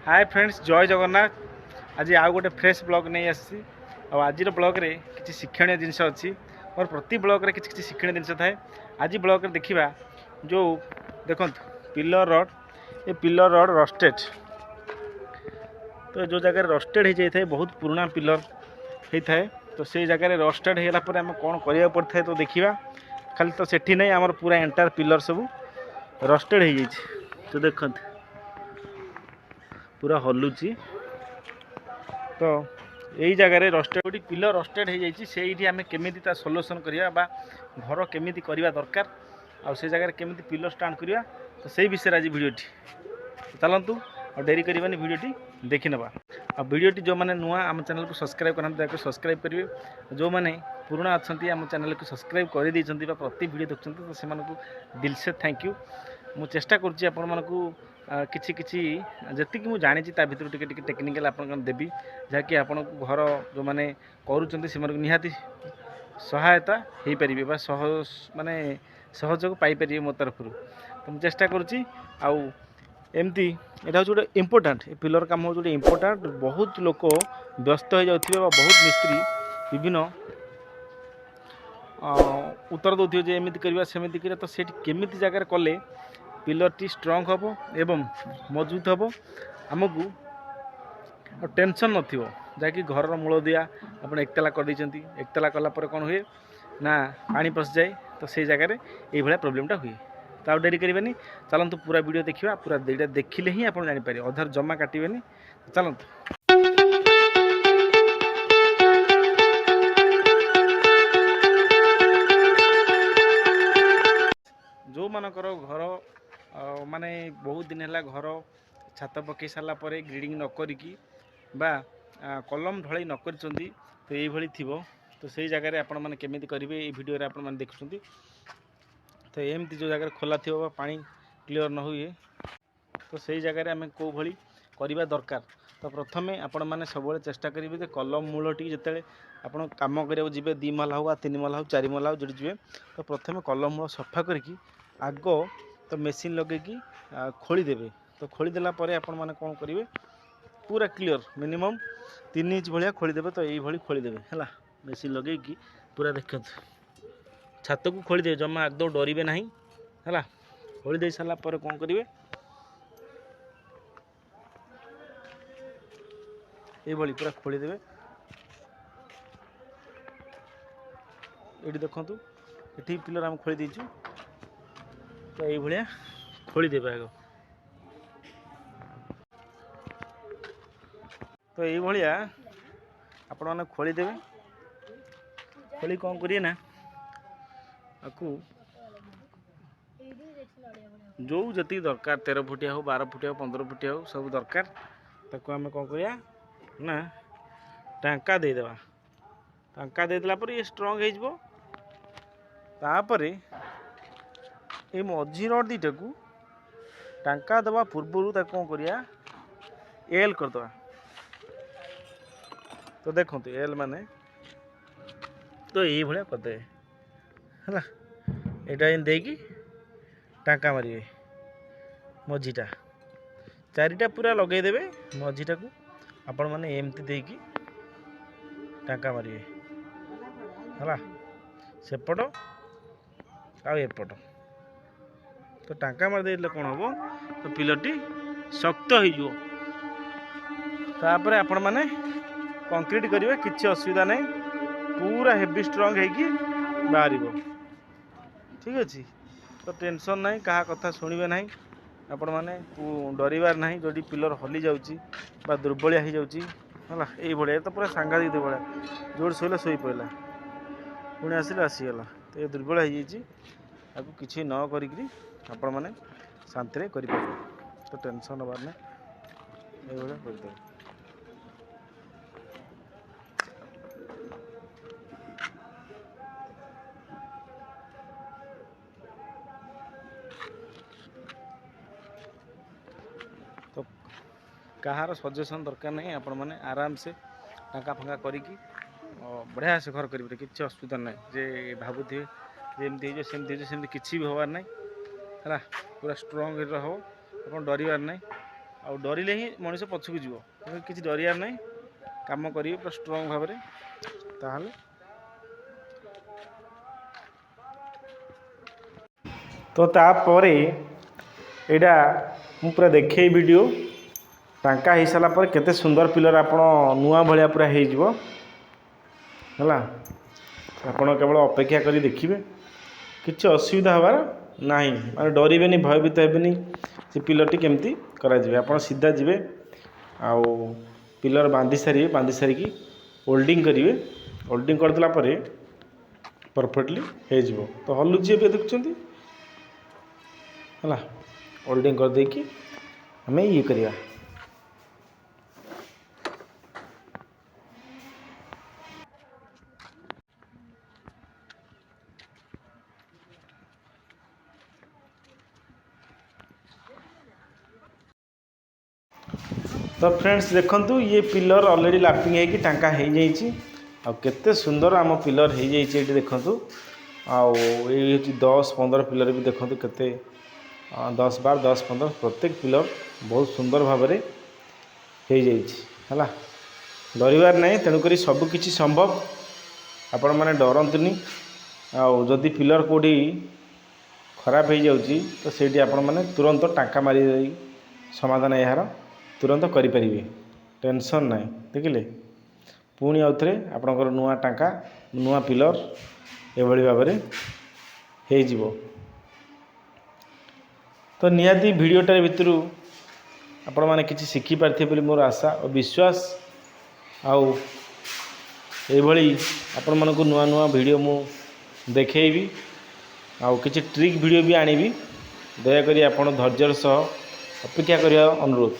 Hi friends जय जगन्नाथ। आज आउ गोटे फ्रेश ब्लॉग नहीं आसी आज ब्लॉग रे किसी शिक्षणीय जिनस अच्छी और प्रति ब्लॉग रे किसी शिक्षणीय जिनस थाए। आज ब्लॉग रे देखा जो देखो पिलर रड ये पिलर रड रस्टेड तो जो जगह रस्टेड हो जाए बहुत पुराना पिलर होता है तो से जगह रस्टेड होगा आम कौन करा पड़ता है तो देखा खाली तो सेठी नहीं आमर पूरा एंटायर पिलर सब रस्टेड हो जाए तो देखते पूरा हलुची तो यही जगह रस्टेड पिलर रस्टेड हो जाए आम केमी सल्यूसन करवा घर केमी करवा दरकार आ से जगह केमी पिलर स्टांड करवा तो से विषय आज भिडटी चलतु और डेरी करवानी भिडटी देखी नवा आ भिडटी जो मैंने नुआ आम चैनल को सब्सक्राइब करना सब्सक्राइब करेंगे जो मैंने पुराना अच्छा आम चैनल को सब्सक्राइब कर प्रति भिड देखते तो से दिल से थैंक यू मु चेष्टा करुँची आपण मानकू किछि किछि जति कि मु जानी भितर टिके टिके टेक्निकल आपन देबी जहाँकि आपण घर जो माने करूचंती से निहाती सहायता हो पारे बा माने सहयोग पाई मो तरफ तो मुझे चेष्टा करुँची आउ एमती यहाँ हूँ गोटे इम्पोर्टाट पिलर काम हूँ गोटे इम्पोर्टाट बहुत लोक व्यस्त हो जाते बहुत मिस्त्री विभिन्न उत्तर दौथे जे एमती करवा सेमती करवा तो से केमी जगार कले पिलर टी स्ट्रंग हम एवं मजबूत हम आमको टेंशन नथिबो जहाँकि घर मूल दिया आप एकतला कर एकतला कलापर कौन हुए ना पानी पशि जाए तो से जगह ये भाया प्रोब्लेमटा हुए तो डेरी करें चलतु पूरा वीडियो देखा पूरा दुईटा देखिले ही आप जापर अधार जमा काटबेनि चलतु जो मानकर घर माने बहुत दिन है घर छात पकई सारापर ग्रीडिंग न करिकी बा कलम ढल न कर तो ये थी तो से जगह आपण मैंने केमी करेंगे ये वीडियो आप देखुं तो एमती जो जगह खोला थी पानी क्लीयर न हुए तो से जगह आम कौ भली करवा दरकार तो प्रथमे आपण मैंने सब चेष्टा करेंगे कलम मूल टी जिते आप कम कर जी 2 महला हो 3 महला हो 4 महला हो जो जी तो प्रथमे कलम मूल सफा करके आग तो मेसीन लगे खोलीदेवे तो खोलीदेला आपण मैंने कौन करेंगे पूरा क्लीयर मिनिमम 3 इंच भाया खोलीदेवे तो ये खोलीदेवे है मेसीन लगे पूरा देखते छात को खोलीदेवे जमा आग डरवे ना है खोलीदे सारापर कौन करेंगे ये पूरा खोलीदेवे ये देखु ये पिलर आम खोली देचु तो ये खोलीदेवे आग तो ये आपण मैंने खोलीदेवे खोली कौन करिए ना आपको जो जी दरकार 13 फुटिया हो 12 फुटिया हो 15 फुटिया हो सब दरकार ताको आम कौन करिया ना टांका देदेवा टांका देदेला पर ये स्ट्रंग हो तापर ये मझी रड दीटा को टांका दवा पूर्व कौन करिया एल करदे तो देखो एल माने तो ये भाया करदे है यहाँ देकी टांका मारे मझीटा 4टा पूरा लगेदेवे मझीटा को आपण मैंने एमती देकी टांका मारे है सेपट आएपट तो टांका मार दे कौन हम तो पिलरटी शक्त हो आपण मैंने कंक्रीट करेंगे किसी असुविधा नहीं पूरा हेवी स्ट्रंग हो बाहर ठीक अच्छे तो टेंशन नहीं कहा कथा शुणे ना आपण मैंने डरबार ना जो पिलर हली जाऊँगी दुर्बलिया हो जाऊँगी है ये तो पूरा सांघातिक दुर्बलिया जोड़ शोले शोई पड़ा पुणी आसिले आसीगला तो ये दुर्बलिया हो किसी न करी आपण मैंने शांति कर तो टेंशन हबार ना ये करदे तो कहार सजेसन दरकार नहीं आपण मैंने आराम से टाँका फाँका करी बढ़िया से घर करेंगे किसी असुविधा ना जे भावुथे जमी सेमती किसी भी हबार ना है पूरा स्ट्रंग रहो आप डरबार ना ଆଉ ଡରିଲେ ହିଁ ମଣିଷ ପଛକୁ ଯିବ। ତେଣୁ କିଛି ଡରିବାର ନାହିଁ, କାମ କରିବେ ପୁରା ଷ୍ଟ୍ରଙ୍ଗ ଭାବରେ। ତାହେଲେ ତ ତାପରେ ଏଇଟା ମୁଁ ପୁରା ଦେଖେଇ ଭିଡ଼ିଓ टांका हो सारा पर केते सुंदर पिलर आपण नुआ भाया पूरा हो है आपण केवल अपेक्षा करी देखिए किसी असुविधा हबार ना माने डरबे भयभीत हेबे से पिलर टी केमती करा आप सीधा जी आउ पिलर बांधी सारिकी होल्डिंग करेंगे। होल्डिंग करदेला परफेक्टली हो तो हलुची ए देखुं है होल्डिंग कर देकी हमें ये करिया। तो फ्रेंड्स देखंतु ये पिलर ऑलरेडी लैपिंग है कि टांका हो जाइए आ केते सुंदर आम पिलर हो जाइए देखंतु आउ ये 10-15 पिलर भी देखंतु केते 10-12 10-15 प्रत्येक पिलर बहुत सुंदर भाव में हो जाइए है डरबार नहीं। तेणुक सबकि संभव आपण मैंने डरतुनि आदि पिलर कौटी खराब हो जाऊँगी तो सीठी आपण मैंने तुरंत टांका मारी समाधान यार तुरंत करें टेंशन ना देखिले पुणी आउ थे आपणकर नुआ टांका नुआ पिलर एभली भाव में हो तो निहाती भिडियोटार भितर आपण मैंने किसी शिखी पारे मोर आशा और विश्वास आउ एभली आपण मानक नुआ नुआ भिडियो मु देखैबी आउ किसी ट्रिक भिडियो भी आनिबी दयाकोरी आपण धैर्यर सह अपेक्षा करिया अनुरोध।